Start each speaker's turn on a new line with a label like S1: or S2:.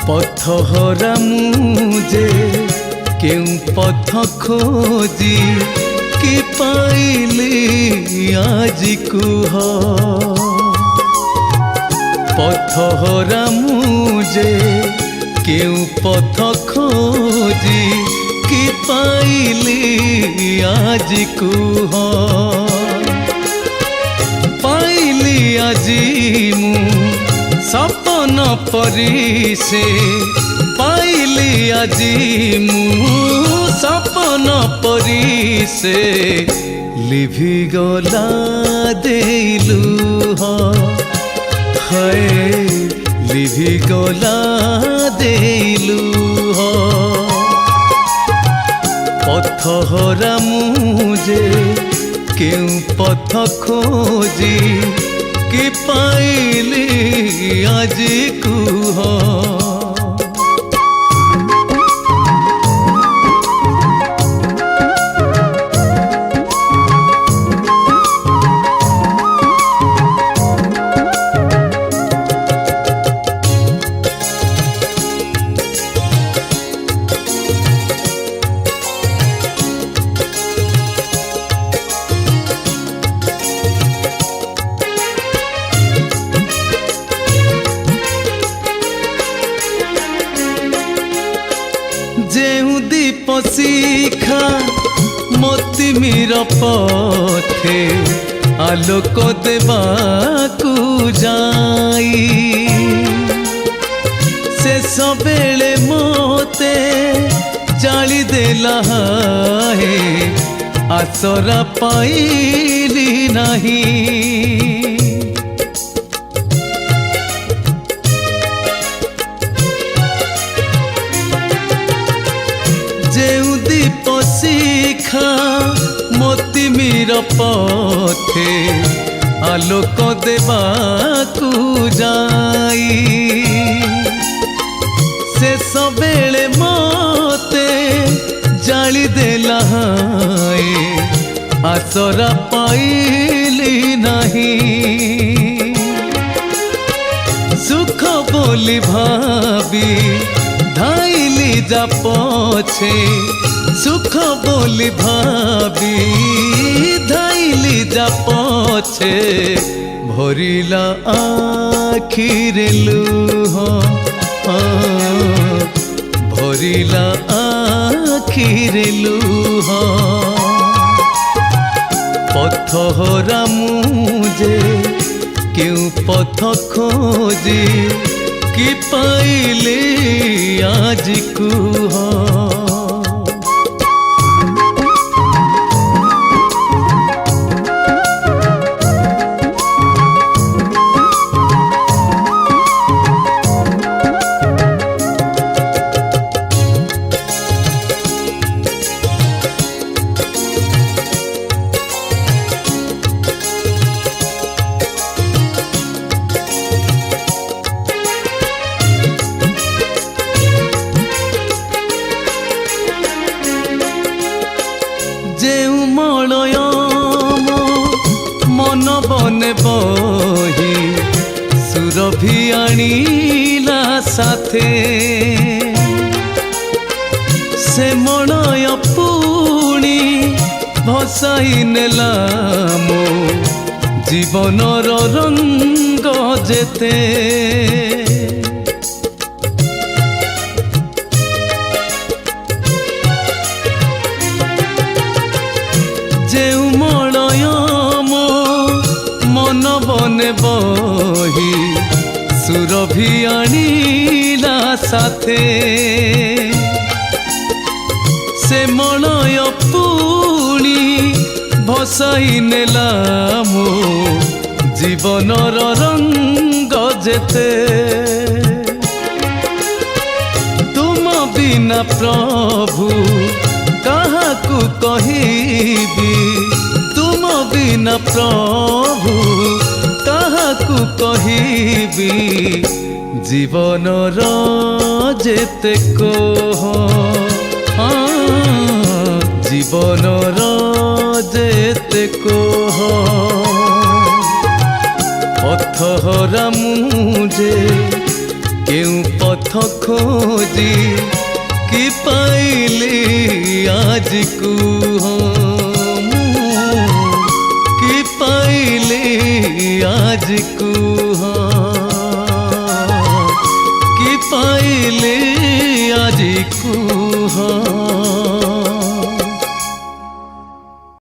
S1: पथहरा मुझे क्यों पथ खोजी कि पाइली आज कुह पथहरा मुझे क्यों पथ खोजी कि पाइली आज कुह पाइली आजी मु सपन परी से पाइली आजी मु सपन परी से लिभि गला देलु है लिभि गला देलु पथहरा मुझे क्यों पथ खोजी कि पाइली आज कुह जेउ दीप शिखा मोती मीर पथे आलोक देवाकू जाई शेष बेले मोते जाली देला है आसरा पाइली नहीं जेउ दीप शिखा मोती मीर पथे आलोक देवाकू जाई शेष बेले मोते जाली देला आसरा पाइली नहीं सुख बोली भाभी धाइली जा पछे सुख बोली भाभी धाइली जा पछे भरिला आखिरे लुह भरिला आखिरे लुह पथहरा मुझे क्यों पथ खोजी कि पाइली आज कुह जेउ मलयम मन बने बही सुरभि आनिला साथे से मलय पुणी भसाई नेला मो जीवनर रंग जेते जेउ मलयम मन बने बही सुरभि आनिला साथे से मलय पुणी भसाई नेला मो जीवनर रंग जेते तुम बिना प्रभु काहाकू कहिबी तुम बिना प्रभु काहाकू कहिबी जीवनर जेते कोह जीवनर जेते कोह पथहरा मुझे क्यों पथ पथ खोजी कि पाइली आज कुह कि पाइली आज कुह कि पाइली आज कुह।